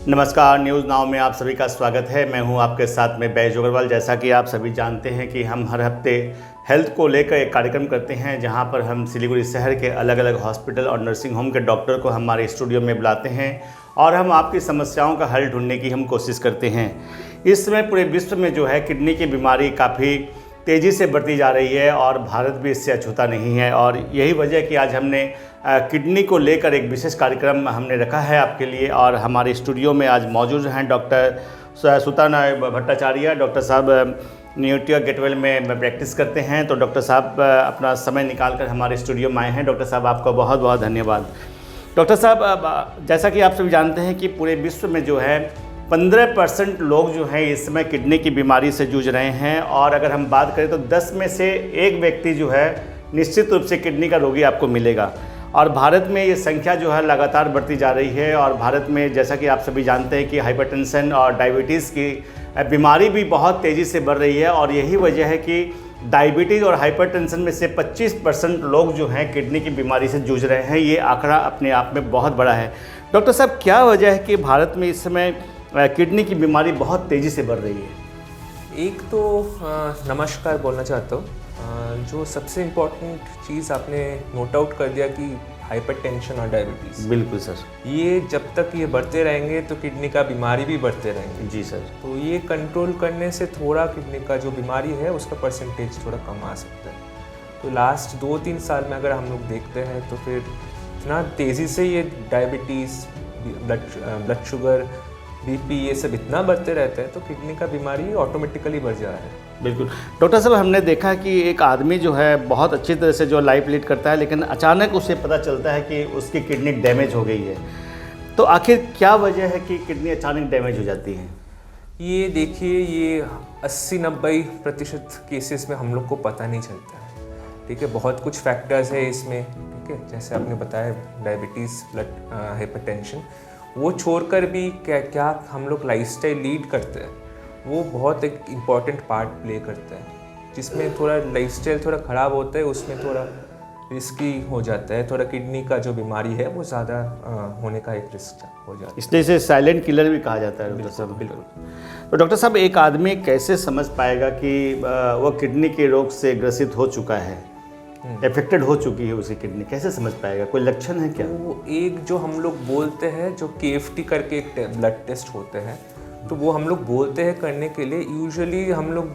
नमस्कार, news now में आप सभी का स्वागत है। मैं हूं आपके साथ में बैज अग्रवाल। जैसा कि आप सभी जानते हैं कि हम हर हफ्ते हेल्थ को लेकर एक कार्यक्रम करते हैं, जहां पर हम सिलीगुड़ी शहर के अलग अलग हॉस्पिटल और नर्सिंग होम के डॉक्टर को हमारे स्टूडियो में बुलाते हैं और हम आपकी समस्याओं का हल ढूंढने की हम कोशिश करते हैं। इस समय पूरे विश्व में जो है किडनी की बीमारी काफ़ी तेज़ी से बढ़ती जा रही है और भारत भी इससे अछूता नहीं है, और यही वजह है कि आज हमने किडनी को लेकर एक विशेष कार्यक्रम हमने रखा है आपके लिए। और हमारे स्टूडियो में आज मौजूद हैं डॉक्टर सुतानाय भट्टाचार्य। डॉक्टर साहब न्यूट्रिया गेटवेल में प्रैक्टिस करते हैं, तो डॉक्टर साहब अपना समय निकाल कर हमारे स्टूडियो में आए हैं। डॉक्टर साहब आपका बहुत बहुत धन्यवाद। डॉक्टर साहब, जैसा कि आप सभी जानते हैं कि पूरे विश्व में जो है 15% लोग जो हैं इस समय किडनी की बीमारी से जूझ रहे हैं, और अगर हम बात करें तो 10 में से एक व्यक्ति जो है निश्चित रूप से किडनी का रोगी आपको मिलेगा। और भारत में ये संख्या जो है लगातार बढ़ती जा रही है, और भारत में जैसा कि आप सभी जानते हैं कि हाइपरटेंशन और डायबिटीज़ की बीमारी भी बहुत तेज़ी से बढ़ रही है, और यही वजह है कि डायबिटीज़ और हाइपरटेंशन में से 25% लोग जो हैं किडनी की बीमारी से जूझ रहे हैं। ये आंकड़ा अपने आप में बहुत बड़ा है। डॉक्टर साहब, क्या वजह है कि भारत में इस समय किडनी की बीमारी बहुत तेज़ी से बढ़ रही है? एक तो नमस्कार बोलना चाहता हूँ। जो सबसे इम्पोर्टेंट चीज़ आपने नोट आउट कर दिया कि हाइपरटेंशन और डायबिटीज़, बिल्कुल सर, ये जब तक ये बढ़ते रहेंगे तो किडनी का बीमारी भी बढ़ते रहेंगे। जी सर। तो ये कंट्रोल करने से थोड़ा किडनी का जो बीमारी है उसका परसेंटेज थोड़ा कम आ सकता है। तो लास्ट 2-3 साल में अगर हम लोग देखते हैं तो फिर इतना तेज़ी से ये डायबिटीज़, ब्लड शुगर, बीपी, ये सब इतना बढ़ते रहते हैं तो किडनी का बीमारी ऑटोमेटिकली बढ़ जा रहा है। बिल्कुल डॉक्टर साहब, हमने देखा कि एक आदमी जो है बहुत अच्छी तरह से जो लाइफ लीड करता है, लेकिन अचानक उसे पता चलता है कि उसकी किडनी डैमेज हो गई है। तो आखिर क्या वजह है कि किडनी अचानक डैमेज हो जाती है? ये देखिए, ये 80-90% केसेस में हम लोग को पता नहीं चलता है। ठीक है, बहुत कुछ फैक्टर्स है इसमें। ठीक है, जैसे आपने बताया डायबिटीज़, ब्लड हाइपरटेंशन, वो छोड़कर भी क्या हम लोग लाइफस्टाइल लीड करते हैं, वो बहुत एक इम्पॉर्टेंट पार्ट प्ले करता है। जिसमें थोड़ा लाइफस्टाइल थोड़ा ख़राब होता है, उसमें थोड़ा रिस्की हो जाता है, थोड़ा किडनी का जो बीमारी है वो ज़्यादा होने का एक रिस्क हो जाता है। इसलिए इसे साइलेंट किलर भी कहा जाता है। डॉक्टर साहब, बिल्कुल। तो डॉक्टर साहब, एक आदमी कैसे समझ पाएगा कि वो किडनी के रोग से ग्रसित हो चुका है, इफेक्टेड हो चुकी है उसकी किडनी? कैसे समझ पाएगा? कोई लक्षण है क्या? वो एक जो हम लोग बोलते हैं, जो KFT करके एक ब्लड टेस्ट होते हैं, तो वो हम लोग बोलते हैं करने के लिए। यूजुअली हम लोग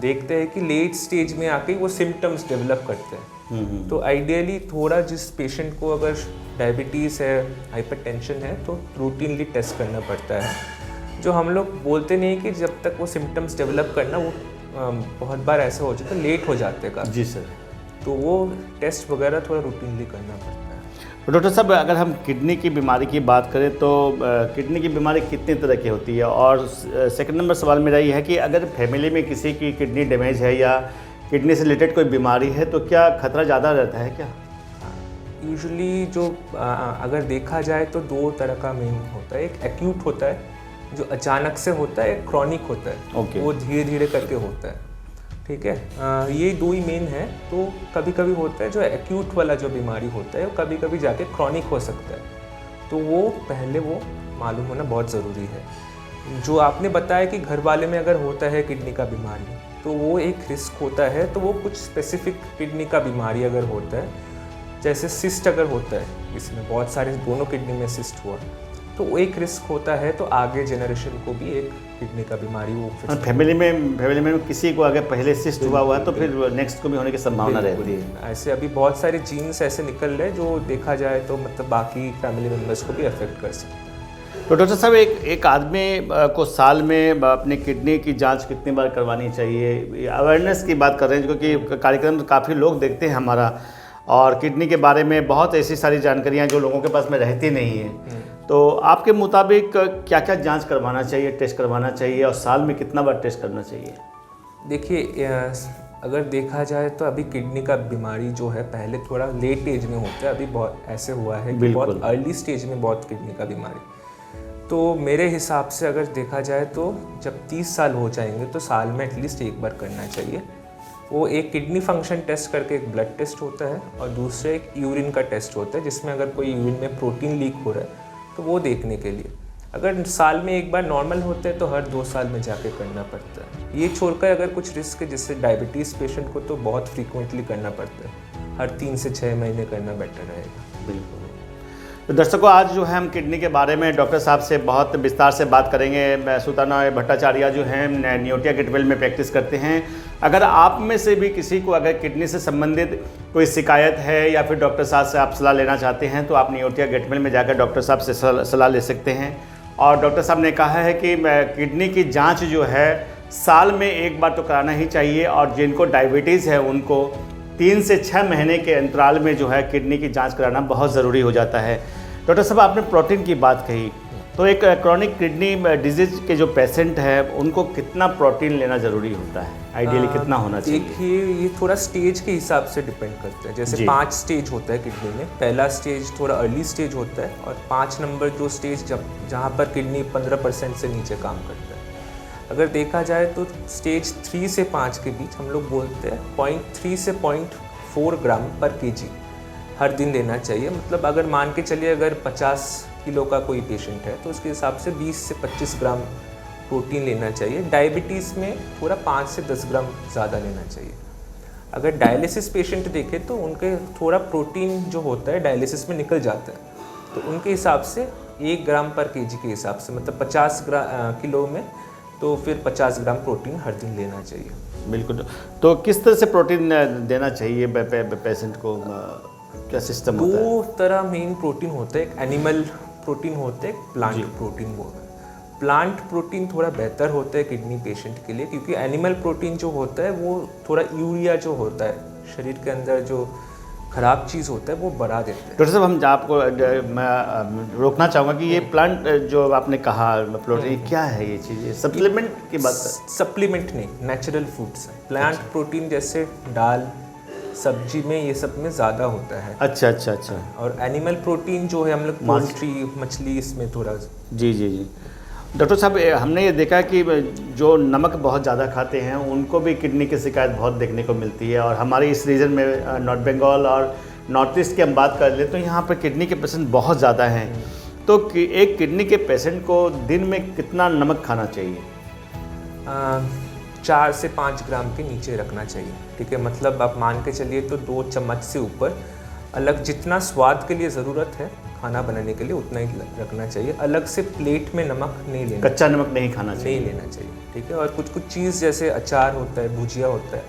देखते हैं कि लेट स्टेज में आके वो सिम्टम्स डेवलप करते हैं। तो आइडियली थोड़ा जिस पेशेंट को अगर डायबिटीज़ है, हाइपरटेंशन है, तो रूटीनली टेस्ट करना पड़ता है। जो हम लोग बोलते नहीं कि जब तक वो सिम्टम्स डेवलप करना, वो बहुत बार ऐसा हो जाता है, लेट हो जाते का। जी सर। तो वो टेस्ट वगैरह थोड़ा रूटीनली करना पड़ता है। तो डॉक्टर साहब, अगर हम किडनी की बीमारी की बात करें तो किडनी की बीमारी कितने तरह की होती है? और सेकंड नंबर सवाल मेरा ये है कि अगर फैमिली में किसी की किडनी डैमेज है या किडनी से रिलेटेड कोई बीमारी है तो क्या खतरा ज़्यादा रहता है क्या? यूजुअली जो अगर देखा जाए तो 2 तरह का मेन होता है। एक एक्यूट होता है जो अचानक से होता है, एक क्रॉनिक होता है। ओके। वो धीरे धीरे करके होता है। ठीक है, ये 2 ही मेन है। तो कभी कभी होता है जो एक्यूट वाला जो बीमारी होता है, वो कभी कभी जाके क्रॉनिक हो सकता है। तो वो पहले वो मालूम होना बहुत ज़रूरी है। जो आपने बताया कि घर वाले में अगर होता है किडनी का बीमारी, तो वो एक रिस्क होता है। तो वो कुछ स्पेसिफिक किडनी का बीमारी अगर होता है, जैसे सिस्ट अगर होता है, इसमें बहुत सारे दोनों किडनी में सिस्ट हुआ, तो वो एक रिस्क होता है। तो आगे जनरेशन को भी एक किडनी का बीमारी वो फैमिली में किसी को अगर पहले सिस्ट हुआ तो फिर नेक्स्ट को भी होने की संभावना रहती है। ऐसे अभी बहुत सारे जीन्स ऐसे निकल रहे हैं जो देखा जाए तो मतलब बाकी फैमिली मेम्बर्स को भी अफेक्ट कर सकते हैं। तो डॉक्टर साहब, एक आदमी को साल में अपनी किडनी की जांच कितनी बार करवानी चाहिए? अवेयरनेस की बात कर रहे हैं, क्योंकि कार्यक्रम काफ़ी लोग देखते हैं हमारा, और किडनी के बारे में बहुत ऐसी सारी जानकारियाँ जो लोगों के पास में रहती नहीं है। तो आपके मुताबिक क्या क्या जांच करवाना चाहिए, टेस्ट करवाना चाहिए, और साल में कितना बार टेस्ट करना चाहिए? देखिए, अगर देखा जाए तो अभी किडनी का बीमारी जो है पहले थोड़ा लेट एज में होता है। अभी बहुत ऐसे हुआ है कि बहुत अर्ली स्टेज में बहुत किडनी का बीमारी। तो मेरे हिसाब से अगर देखा जाए तो जब 30 साल हो जाएंगे तो साल में एटलीस्ट एक बार करना चाहिए। वो एक किडनी फंक्शन टेस्ट करके एक ब्लड टेस्ट होता है, और दूसरे एक यूरिन का टेस्ट होता है, जिसमें अगर कोई यूरिन में प्रोटीन लीक हो रहा है तो वो देखने के लिए। अगर साल में एक बार नॉर्मल होते हैं तो हर 2 साल में जाके करना पड़ता है। ये छोड़कर अगर कुछ रिस्क है जैसे डायबिटीज़ पेशेंट को तो बहुत फ्रीक्वेंटली करना पड़ता है, हर 3 से 6 महीने करना बेटर रहेगा। बिल्कुल। तो दर्शकों, आज जो है हम किडनी के बारे में डॉक्टर साहब से बहुत विस्तार से बात करेंगे। सुताना भट्टाचार्य जो हैं नियोटिया गेटवेल में प्रैक्टिस करते हैं। अगर आप में से भी किसी को अगर किडनी से संबंधित कोई शिकायत है या फिर डॉक्टर साहब से आप सलाह लेना चाहते हैं तो आप नियोटिया गेटवेल में जाकर डॉक्टर साहब से सलाह ले सकते हैं। और डॉक्टर साहब ने कहा है कि किडनी की जाँच जो है साल में एक बार तो कराना ही चाहिए, और जिनको डायबिटीज़ है उनको 3 से 6 महीने के अंतराल में जो है किडनी की जांच कराना बहुत ज़रूरी हो जाता है। डॉक्टर साहब, आपने प्रोटीन की बात कही, तो एक क्रोनिक किडनी डिजीज़ के जो पेशेंट है उनको कितना प्रोटीन लेना ज़रूरी होता है, आइडियली कितना होना चाहिए? देखिए, ये थोड़ा स्टेज के हिसाब से डिपेंड करता है। जैसे 5 स्टेज होता है किडनी में। पहला स्टेज थोड़ा अर्ली स्टेज होता है, और 5 नंबर जो स्टेज जहाँ पर किडनी 15% से नीचे काम करता है। अगर देखा जाए तो स्टेज 3 से 5 के बीच हम लोग बोलते हैं 0.3 से 0.4 ग्राम पर केजी हर दिन लेना चाहिए। मतलब अगर मान के चलिए अगर 50 किलो का कोई पेशेंट है तो उसके हिसाब से 20 से 25 ग्राम प्रोटीन लेना चाहिए। डायबिटीज़ में थोड़ा 5 से 10 ग्राम ज़्यादा लेना चाहिए। अगर डायलिसिस पेशेंट देखें तो उनके थोड़ा प्रोटीन जो होता है डायलिसिस में निकल जाता है, तो उनके हिसाब से 1 ग्राम पर केजी के हिसाब से, मतलब 50 किलो में तो फिर 50 ग्राम प्रोटीन हर दिन लेना चाहिए। बिल्कुल। तो किस तरह से प्रोटीन देना चाहिए पेशेंट को, क्या सिस्टम होता है? 2 तरह मेन प्रोटीन होते हैं, एक एनिमल प्रोटीन होते हैं, प्लांट प्रोटीन वो है। प्लांट प्रोटीन थोड़ा बेहतर होता है किडनी पेशेंट के लिए, क्योंकि एनिमल प्रोटीन जो होता है वो थोड़ा यूरिया जो होता है शरीर के अंदर जो खराब चीज़ होता है वो बढ़ा देता है। डॉक्टर साहब, हम आपको मैं रोकना चाहूँगा कि ये प्लांट जो आपने कहा प्रोटीन, क्या है ये चीज़? सप्लीमेंट की बात है? सप्लीमेंट नहीं, नेचुरल फूड्स है। प्लांट प्रोटीन जैसे दाल, सब्जी में, ये सब में ज़्यादा होता है। अच्छा। और एनिमल प्रोटीन जो है हम लोग पोल्ट्री, मछली, इसमें थोड़ा। जी। डॉक्टर साहब, हमने ये देखा कि जो नमक बहुत ज़्यादा खाते हैं उनको भी किडनी की शिकायत बहुत देखने को मिलती है, और हमारे इस रीजन में नॉर्थ बंगाल और नॉर्थ ईस्ट की हम बात कर ले तो यहाँ पर किडनी के पेशेंट बहुत ज़्यादा हैं। तो एक किडनी के पेशेंट को दिन में कितना नमक खाना चाहिए? 4 से 5 ग्राम के नीचे रखना चाहिए। ठीक है, मतलब आप मान के चलिए तो 2 चम्मच से ऊपर। अलग जितना स्वाद के लिए ज़रूरत है खाना बनाने के लिए उतना ही रखना चाहिए। अलग से प्लेट में नमक नहीं लेना, कच्चा नमक नहीं खाना चाहिए, नहीं लेना चाहिए। ठीक है, और कुछ चीज़ जैसे अचार होता है, भुजिया होता है,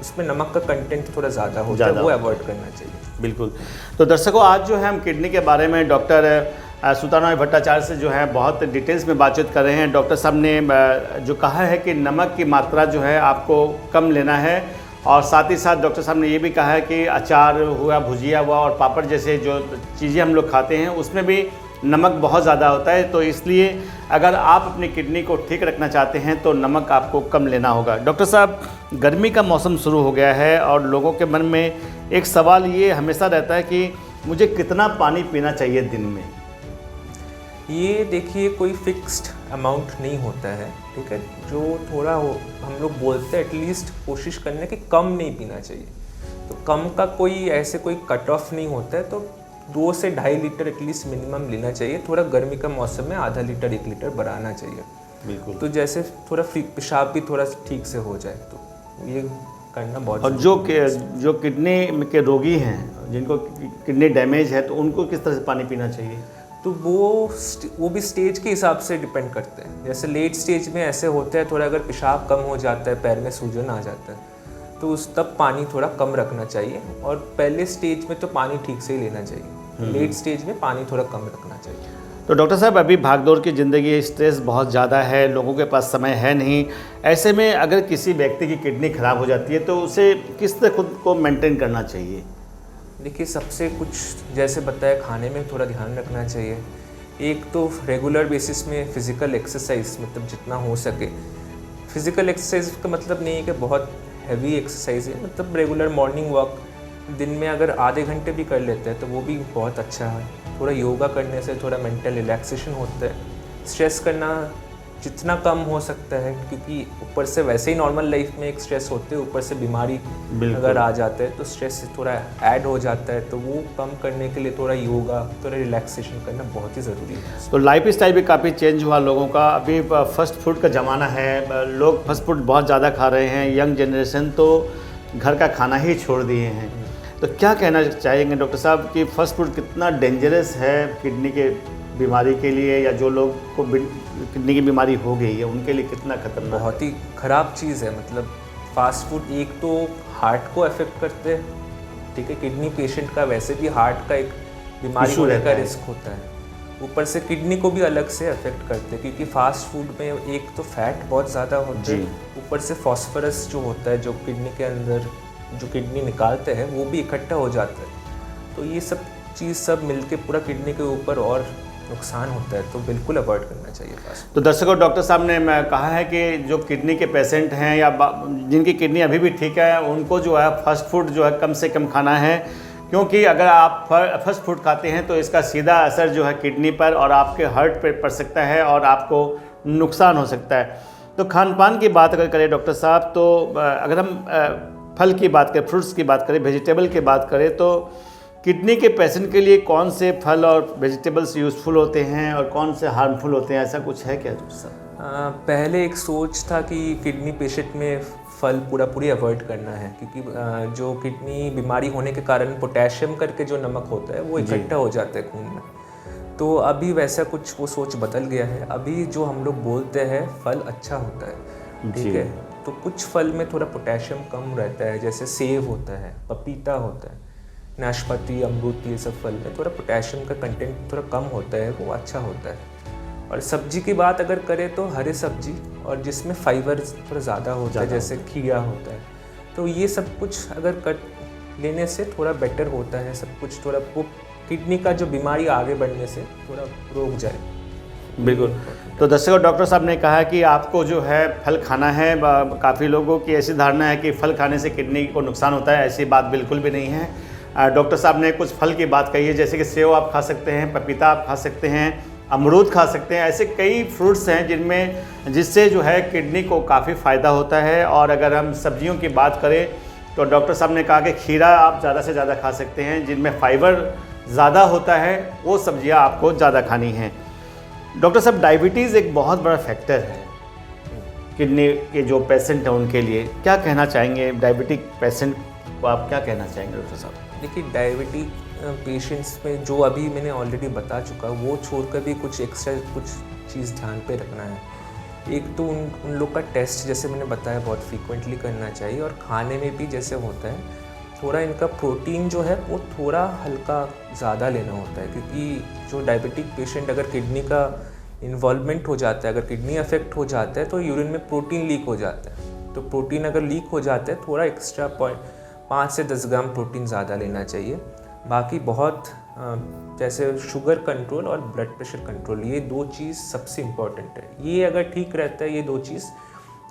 उसमें नमक का कंटेंट थोड़ा ज़्यादा होता है, वो अवॉइड करना चाहिए। बिल्कुल। तो दर्शकों, आज जो है हम किडनी के बारे में डॉक्टर सुताना भट्टाचार्य से जो है बहुत डिटेल्स में बातचीत कर रहे हैं। डॉक्टर साहब ने जो कहा है कि नमक की मात्रा जो है आपको कम लेना है, और साथ ही साथ डॉक्टर साहब ने ये भी कहा है कि अचार हुआ, भुजिया हुआ और पापड़ जैसे जो चीज़ें हम लोग खाते हैं उसमें भी नमक बहुत ज़्यादा होता है। तो इसलिए अगर आप अपनी किडनी को ठीक रखना चाहते हैं तो नमक आपको कम लेना होगा। डॉक्टर साहब, गर्मी का मौसम शुरू हो गया है और लोगों के मन में एक सवाल ये हमेशा रहता है कि मुझे कितना पानी पीना चाहिए दिन में? ये देखिए, कोई फिक्स्ड अमाउंट नहीं होता है। ठीक है, जो थोड़ा हम लोग बोलते हैं एटलीस्ट कोशिश करने की कम नहीं पीना चाहिए। तो कम का कोई ऐसे कोई कट ऑफ नहीं होता है, तो 2 से 2.5 लीटर एटलीस्ट मिनिमम लेना चाहिए। थोड़ा गर्मी का मौसम में आधा लीटर 1 लीटर बढ़ाना चाहिए। बिल्कुल। तो जैसे थोड़ा पेशाब भी थोड़ा ठीक से हो जाए, तो ये करना बहुत। और जो किडनी के रोगी हैं, जिनको किडनी डैमेज है, तो उनको किस तरह से पानी पीना चाहिए? तो वो भी स्टेज के हिसाब से डिपेंड करते हैं। जैसे लेट स्टेज में ऐसे होता है, थोड़ा अगर पेशाब कम हो जाता है, पैर में सूजन आ जाता है, तो उस तब पानी थोड़ा कम रखना चाहिए। और पहले स्टेज में तो पानी ठीक से ही लेना चाहिए, लेट स्टेज में पानी थोड़ा कम रखना चाहिए। तो डॉक्टर साहब, अभी भागदौड़ की ज़िंदगी, स्ट्रेस बहुत ज़्यादा है, लोगों के पास समय है नहीं। ऐसे में अगर किसी व्यक्ति की किडनी ख़राब हो जाती है तो उसे किस तरह खुद को मेंटेन करना चाहिए? देखिए, सबसे कुछ जैसे बताया, खाने में थोड़ा ध्यान रखना चाहिए। एक तो रेगुलर बेसिस में फिज़िकल एक्सरसाइज, मतलब जितना हो सके। फिज़िकल एक्सरसाइज का मतलब नहीं है कि बहुत हैवी एक्सरसाइज है, मतलब रेगुलर मॉर्निंग वॉक दिन में अगर आधे घंटे भी कर लेते हैं तो वो भी बहुत अच्छा है। थोड़ा योगा करने से थोड़ा मेंटल रिलैक्सेशन होता है। स्ट्रेस करना जितना कम हो सकता है, क्योंकि ऊपर से वैसे ही नॉर्मल लाइफ में एक स्ट्रेस होते हैं, ऊपर से बीमारी अगर आ जाता है तो स्ट्रेस थोड़ा ऐड हो जाता है, तो वो कम करने के लिए थोड़ा योगा, थोड़ा रिलैक्सेशन करना बहुत ही ज़रूरी है। तो लाइफ स्टाइल भी काफ़ी चेंज हुआ लोगों का। अभी फास्ट फूड का ज़माना है, लोग फास्ट फूड बहुत ज़्यादा खा रहे हैं। यंग जनरेशन तो घर का खाना ही छोड़ दिए हैं। तो क्या कहना चाहेंगे डॉक्टर साहब कि फास्ट फूड कितना डेंजरस है किडनी के बीमारी के लिए, या जो लोग को किडनी की बीमारी हो गई है उनके लिए कितना खतरनाक? बहुत ही ख़राब चीज़ है। मतलब फास्ट फूड एक तो हार्ट को अफेक्ट करते हैं, ठीक है, किडनी पेशेंट का वैसे भी हार्ट का एक बीमारी होने का रिस्क होता है, ऊपर से किडनी को भी अलग से अफेक्ट करते हैं, क्योंकि फास्ट फूड में एक तो फैट बहुत ज़्यादा होता है, ऊपर से फॉस्फोरस जो होता है, जो किडनी के अंदर जो किडनी निकालते हैं वो भी इकट्ठा हो जाता है। तो ये सब चीज़ सब मिलके पूरा किडनी के ऊपर और नुकसान होता है, तो बिल्कुल अवॉइड करना चाहिए फास्ट। तो दर्शकों, डॉक्टर साहब ने कहा है कि जो किडनी के पेशेंट हैं या जिनकी किडनी अभी भी ठीक है, उनको जो है फास्ट फूड जो है कम से कम खाना है, क्योंकि अगर आप फास्ट फूड खाते हैं तो इसका सीधा असर जो है किडनी पर और आपके हार्ट पर पड़ सकता है और आपको नुकसान हो सकता है। तो खान पान की बात अगर करें डॉक्टर साहब, तो अगर हम फल की बात करें, फ्रूट्स की बात करें, वेजिटेबल की बात करें, तो किडनी के पेशेंट के लिए कौन से फल और वेजिटेबल्स यूज़फुल होते हैं और कौन से हार्मफुल होते हैं, ऐसा कुछ है क्या डॉक्टर साहब? पहले एक सोच था कि किडनी पेशेंट में फल पूरी अवॉइड करना है, क्योंकि जो किडनी बीमारी होने के कारण पोटेशियम करके जो नमक होता है वो इकट्ठा हो जाता है खून में। तो अभी वैसा कुछ वो सोच बदल गया है। अभी जो हम लोग बोलते हैं फल अच्छा होता है, ठीक है, तो कुछ फल में थोड़ा पोटेशियम कम रहता है, जैसे सेब होता है, पपीता होता है, नाशपाती, अमरूद, ये सब फल में थोड़ा पोटेशियम का कंटेंट थोड़ा कम होता है, वो अच्छा होता है। और सब्जी की बात अगर करें तो हरे सब्जी और जिसमें फाइबर थोड़ा ज़्यादा होता है, जैसे खीरा होता है, तो ये सब कुछ अगर कट लेने से थोड़ा बेटर होता है सब कुछ, थोड़ा वो किडनी का जो बीमारी आगे बढ़ने से थोड़ा रोक जाए। बिल्कुल। तो दर्शकों, डॉक्टर साहब ने कहा कि आपको जो है फल खाना है। काफ़ी लोगों की ऐसी धारणा है कि फल खाने से किडनी को नुकसान होता है, ऐसी बात बिल्कुल भी नहीं है। डॉक्टर साहब ने कुछ फल की बात कही है, जैसे कि सेब आप खा सकते हैं, पपीता आप खा सकते हैं, अमरूद खा सकते हैं। ऐसे कई फ्रूट्स हैं जिससे जो है किडनी को काफ़ी फ़ायदा होता है। और अगर हम सब्जियों की बात करें तो डॉक्टर साहब ने कहा कि खीरा आप ज़्यादा से ज़्यादा खा सकते हैं, जिनमें फाइबर ज़्यादा होता है, वो सब्जियां आपको ज़्यादा खानी हैं। डॉक्टर साहब, डायबिटीज़ एक बहुत बड़ा फैक्टर है किडनी के जो पेशेंट हैं उनके लिए, क्या कहना चाहेंगे? डायबिटिक पेशेंट को आप क्या कहना चाहेंगे डॉक्टर साहब? देखिए, डायबिटिक पेशेंट्स में जो अभी मैंने ऑलरेडी बता चुका, वो छोड़कर भी कुछ एक्स्ट्रा कुछ चीज़ ध्यान पे रखना है। एक तो उन लोग का टेस्ट, जैसे मैंने बताया, बहुत फ्रीक्वेंटली करना चाहिए। और खाने में भी जैसे होता है, थोड़ा इनका प्रोटीन जो है वो थोड़ा हल्का ज़्यादा लेना होता है, क्योंकि जो डायबिटिक पेशेंट अगर किडनी का इन्वॉल्वमेंट हो जाता है, अगर किडनी अफेक्ट हो जाता है, तो यूरिन में प्रोटीन लीक हो जाता है। तो प्रोटीन अगर लीक हो जाता है, थोड़ा एक्स्ट्रा 5 से 10 ग्राम प्रोटीन ज़्यादा लेना चाहिए। बाकी बहुत जैसे शुगर कंट्रोल और ब्लड प्रेशर कंट्रोल, ये 2 चीज़ सबसे इम्पॉर्टेंट है। ये अगर ठीक रहता है, ये 2 चीज़,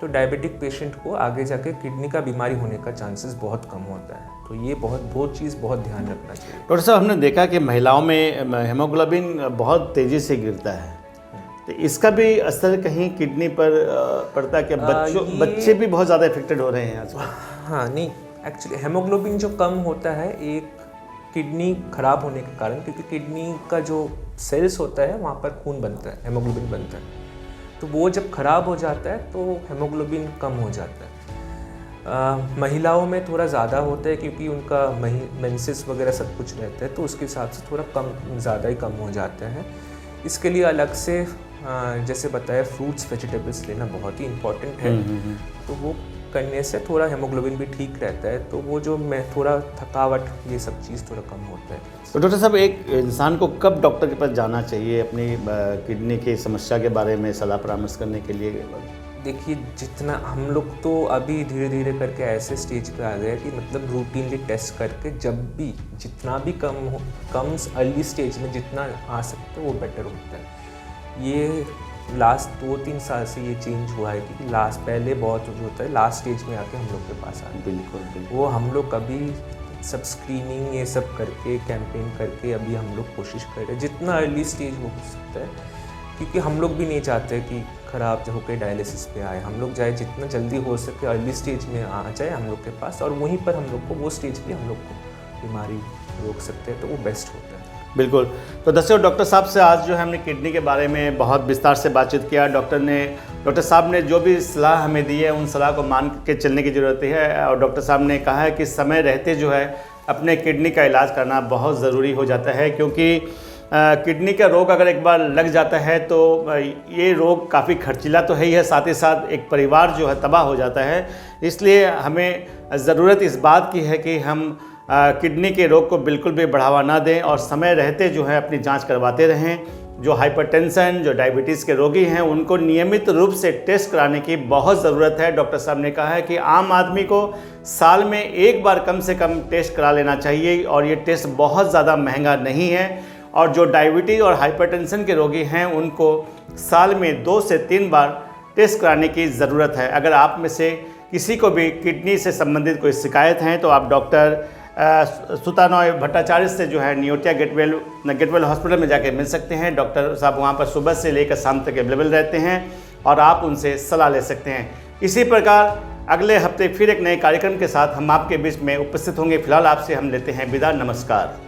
तो डायबिटिक पेशेंट को आगे जाके किडनी का बीमारी होने का चांसेस बहुत कम होता है। तो ये 2 चीज़ बहुत ध्यान रखना चाहिए। डॉक्टर साहब, हमने देखा कि महिलाओं में हेमोग्लोबिन बहुत तेज़ी से गिरता है, तो इसका भी असर कहीं किडनी पर पड़ता है क्या? बच्चे भी बहुत ज़्यादा इफेक्टेड हो रहे हैं आजकल। हाँ, नहीं, एक्चुअली हेमोग्लोबिन जो कम होता है एक किडनी ख़राब होने के कारण, क्योंकि किडनी का जो सेल्स होता है वहाँ पर खून बनता है, हेमोग्लोबिन बनता है। तो वो जब ख़राब हो जाता है तो हेमोग्लोबिन कम हो जाता है। महिलाओं में थोड़ा ज़्यादा होता है, क्योंकि उनका मेंसेस वगैरह सब कुछ रहता है, तो उसके हिसाब से थोड़ा ज़्यादा ही कम हो जाता है। इसके लिए अलग से जैसे बताया, फ्रूट्स वेजिटेबल्स लेना बहुत ही इम्पॉर्टेंट है। तो वो करने से थोड़ा हेमोग्लोबिन भी ठीक रहता है, तो वो जो थोड़ा थकावट, ये सब चीज़ थोड़ा कम होता है। तो डॉक्टर साहब, एक इंसान को कब डॉक्टर के पास जाना चाहिए अपनी किडनी की समस्या के बारे में सलाह परामर्श करने के लिए? देखिए, जितना हम लोग तो अभी धीरे धीरे करके ऐसे स्टेज पे आ गए कि मतलब रूटीनली टेस्ट करके जब भी जितना भी कम अर्ली स्टेज में जितना आ सकता है वो बेटर होता है। ये लास्ट 2-3 साल से ये चेंज हुआ है, क्योंकि पहले बहुत जो होता है लास्ट स्टेज में आके हम लोग के पास आते हैं। बिल्कुल। वो हम लोग कभी सब स्क्रीनिंग ये सब करके, कैंपेन करके अभी हम लोग कोशिश कर रहे हैं जितना अर्ली स्टेज हो सकता है, क्योंकि हम लोग भी नहीं चाहते कि ख़राब होकर डायलिसिस पे आए, हम लोग चाहे जितना जल्दी हो सके अर्ली स्टेज में आ जाए हम लोग के पास, और वहीं पर हम लोग को वो स्टेज पे हम लोग को बीमारी रोक सकते हैं, तो वो बेस्ट होता है। बिल्कुल। तो दर्शकों, डॉक्टर साहब से आज जो है हमने किडनी के बारे में बहुत विस्तार से बातचीत किया। डॉक्टर साहब ने जो भी सलाह हमें दी है उन सलाह को मान के चलने की ज़रूरत है, और डॉक्टर साहब ने कहा है कि समय रहते जो है अपने किडनी का इलाज करना बहुत ज़रूरी हो जाता है, क्योंकि किडनी का रोग अगर एक बार लग जाता है तो ये रोग काफ़ी खर्चीला तो है ही है, साथ ही साथ एक परिवार जो है तबाह हो जाता है। इसलिए हमें ज़रूरत इस बात की है कि हम किडनी के रोग को बिल्कुल भी बढ़ावा ना दें और समय रहते जो है अपनी जांच करवाते रहें। जो हाइपरटेंशन, जो डायबिटीज़ के रोगी हैं, उनको नियमित रूप से टेस्ट कराने की बहुत ज़रूरत है। डॉक्टर साहब ने कहा है कि आम आदमी को साल में एक बार कम से कम टेस्ट करा लेना चाहिए, और ये टेस्ट बहुत ज़्यादा महंगा नहीं है। और जो डायबिटीज़ और हाइपरटेंशन के रोगी हैं उनको साल में 2 से 3 बार टेस्ट कराने की ज़रूरत है। अगर आप में से किसी को भी किडनी से संबंधित कोई शिकायत है तो आप डॉक्टर सुतानॉय भट्टाचार्य से जो है नियोटिया गेटवेल हॉस्पिटल में जाके मिल सकते हैं। डॉक्टर साहब वहाँ पर सुबह से लेकर शाम तक अवेलेबल रहते हैं और आप उनसे सलाह ले सकते हैं। इसी प्रकार अगले हफ्ते फिर एक नए कार्यक्रम के साथ हम आपके बीच में उपस्थित होंगे। फिलहाल आपसे हम लेते हैं विदा। नमस्कार।